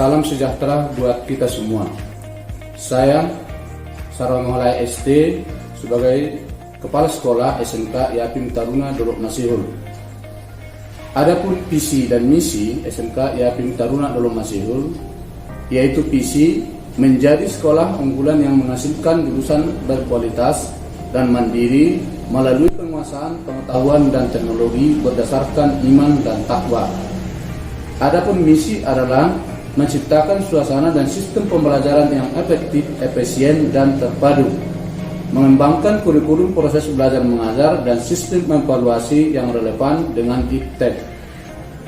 Salam sejahtera buat kita semua. Saya Sarawanghalai ST sebagai Kepala Sekolah SMK Yapim Taruna Dolok Masihul. Adapun visi dan misi SMK Yapim Taruna Dolok Masihul, yaitu visi menjadi sekolah unggulan yang menghasilkan lulusan berkualitas dan mandiri melalui penguasaan pengetahuan dan teknologi berdasarkan iman dan takwa. Adapun misi adalah menciptakan suasana dan sistem pembelajaran yang efektif, efisien, dan terpadu, mengembangkan kurikulum proses belajar mengajar dan sistem evaluasi yang relevan dengan iptek,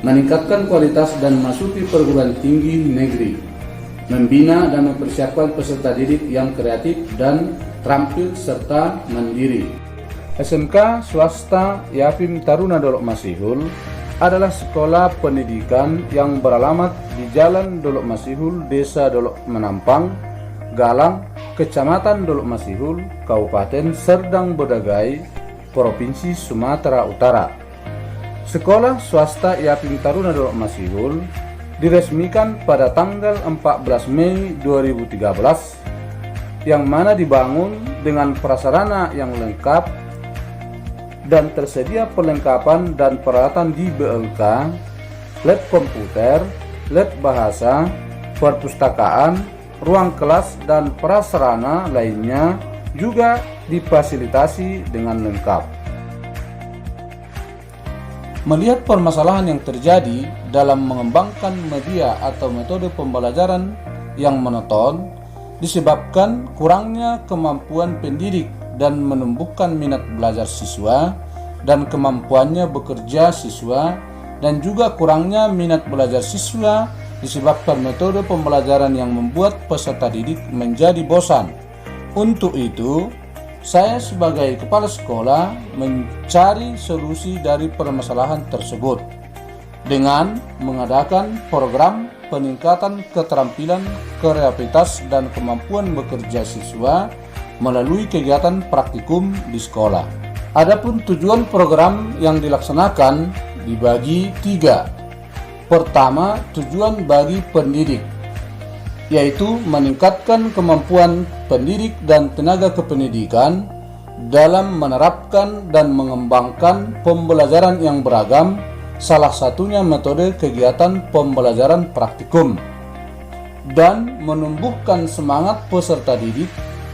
meningkatkan kualitas dan masuki perguruan tinggi negeri, membina dan mempersiapkan peserta didik yang kreatif dan terampil serta mandiri. SMK Swasta Yapim Taruna Dolok Masihul adalah sekolah pendidikan yang beralamat di Jalan Dolok Masihul, Desa Dolok Menampang, Galang, Kecamatan Dolok Masihul, Kabupaten Serdang Bedagai, Provinsi Sumatera Utara. Sekolah Swasta Yapim Taruna Dolok Masihul diresmikan pada tanggal 14 Mei 2013, yang mana dibangun dengan prasarana yang lengkap dan tersedia perlengkapan dan peralatan di BLK, lab komputer, lab bahasa, perpustakaan, ruang kelas, dan prasarana lainnya juga difasilitasi dengan lengkap. Melihat permasalahan yang terjadi dalam mengembangkan media atau metode pembelajaran yang monoton disebabkan kurangnya kemampuan pendidik dan menumbuhkan minat belajar siswa dan kemampuannya bekerja siswa, dan juga kurangnya minat belajar siswa disebabkan metode pembelajaran yang membuat peserta didik menjadi bosan. Untuk itu, saya sebagai kepala sekolah mencari solusi dari permasalahan tersebut dengan mengadakan program peningkatan keterampilan, kreativitas, dan kemampuan bekerja siswa melalui kegiatan praktikum di sekolah. Adapun tujuan program yang dilaksanakan dibagi 3. Pertama, tujuan bagi pendidik, yaitu meningkatkan kemampuan pendidik dan tenaga kependidikan dalam menerapkan dan mengembangkan pembelajaran yang beragam, salah satunya metode kegiatan pembelajaran praktikum, dan menumbuhkan semangat peserta didik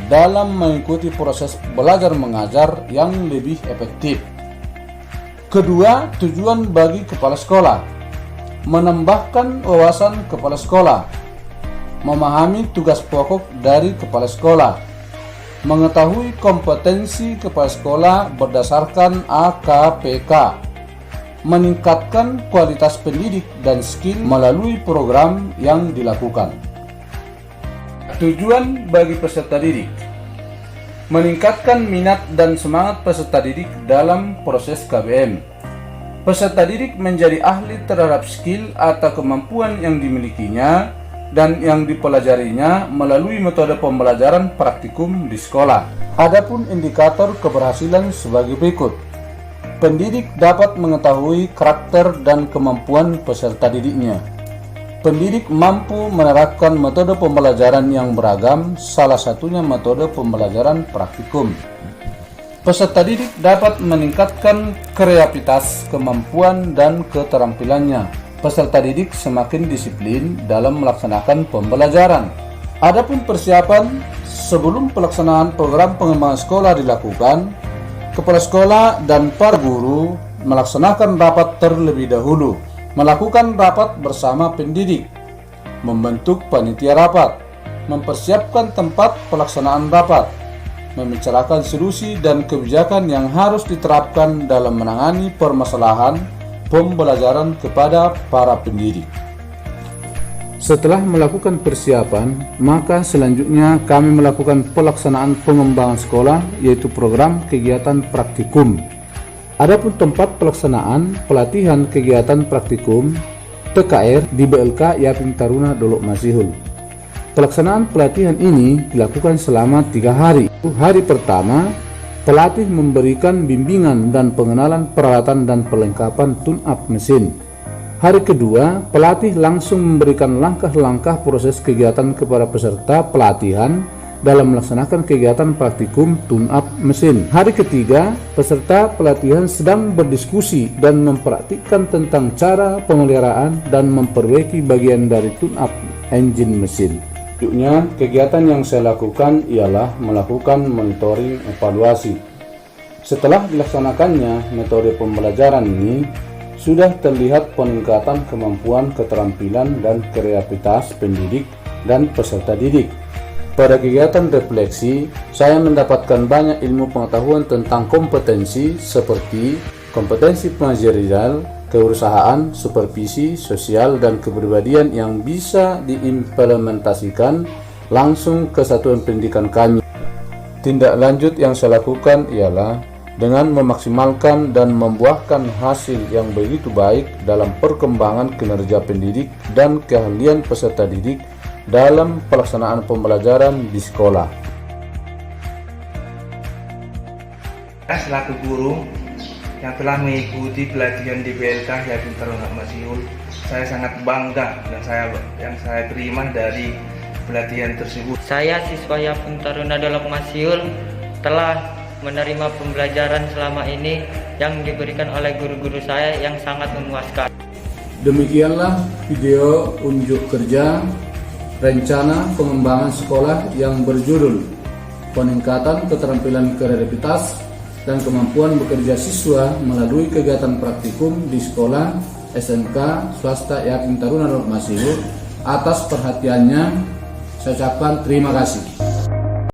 dalam mengikuti proses belajar mengajar yang lebih efektif. Kedua, tujuan bagi kepala sekolah, menambahkan wawasan kepala sekolah, memahami tugas pokok dari kepala sekolah, mengetahui kompetensi kepala sekolah berdasarkan AKPK, meningkatkan kualitas pendidik dan skill melalui program yang dilakukan. Tujuan bagi peserta didik, meningkatkan minat dan semangat peserta didik dalam proses KBM. Peserta didik menjadi ahli terhadap skill atau kemampuan yang dimilikinya dan yang dipelajarinya melalui metode pembelajaran praktikum di sekolah. Adapun indikator keberhasilan sebagai berikut. Pendidik dapat mengetahui karakter dan kemampuan peserta didiknya. Pendidik mampu menerapkan metode pembelajaran yang beragam, salah satunya metode pembelajaran praktikum. Peserta didik dapat meningkatkan kreativitas, kemampuan, dan keterampilannya. Peserta didik semakin disiplin dalam melaksanakan pembelajaran. Adapun persiapan sebelum pelaksanaan program pengembangan sekolah dilakukan, kepala sekolah dan para guru melaksanakan rapat terlebih dahulu, melakukan rapat bersama pendidik, membentuk panitia rapat, mempersiapkan tempat pelaksanaan rapat, membicarakan solusi dan kebijakan yang harus diterapkan dalam menangani permasalahan pembelajaran kepada para pendidik. Setelah melakukan persiapan, maka selanjutnya kami melakukan pelaksanaan pengembangan sekolah, yaitu program kegiatan praktikum. Adapun tempat pelaksanaan pelatihan kegiatan praktikum PKR di BLK Yapim Taruna Dolok Masihul. Pelaksanaan pelatihan ini dilakukan selama 3 hari. Hari pertama, pelatih memberikan bimbingan dan pengenalan peralatan dan perlengkapan tune-up mesin. Hari kedua, pelatih langsung memberikan langkah-langkah proses kegiatan kepada peserta pelatihan dalam melaksanakan kegiatan praktikum tune-up mesin. Hari ketiga, peserta pelatihan sedang berdiskusi dan mempraktikkan tentang cara pemeliharaan dan memperbaiki bagian dari tune-up engine mesin. Selanjutnya, kegiatan yang saya lakukan ialah melakukan monitoring evaluasi. Setelah dilaksanakannya metode pembelajaran ini, sudah terlihat peningkatan kemampuan, keterampilan, dan kreativitas pendidik dan peserta didik. Pada kegiatan refleksi, saya mendapatkan banyak ilmu pengetahuan tentang kompetensi seperti kompetensi manajerial, kewirausahaan, supervisi, sosial, dan kepribadian yang bisa diimplementasikan langsung ke satuan pendidikan kami. Tindak lanjut yang saya lakukan ialah dengan memaksimalkan dan membuahkan hasil yang begitu baik dalam perkembangan kinerja pendidik dan keahlian peserta didik dalam pelaksanaan pembelajaran di sekolah. Selaku guru yang telah mengikuti pelatihan di BLK Yakin Taruna Masiul, saya sangat bangga dan yang saya terima dari pelatihan tersebut. Saya siswa Yakin Taruna Dolok Masiul telah menerima pembelajaran selama ini yang diberikan oleh guru-guru saya yang sangat memuaskan. Demikianlah video unjuk kerja rencana pengembangan sekolah yang berjudul Peningkatan Keterampilan Kreativitas dan Kemampuan Bekerja Siswa melalui kegiatan praktikum di sekolah SMK Swasta Yakin Taruna Dolok Masiul. Atas perhatiannya, saya ucapkan terima kasih.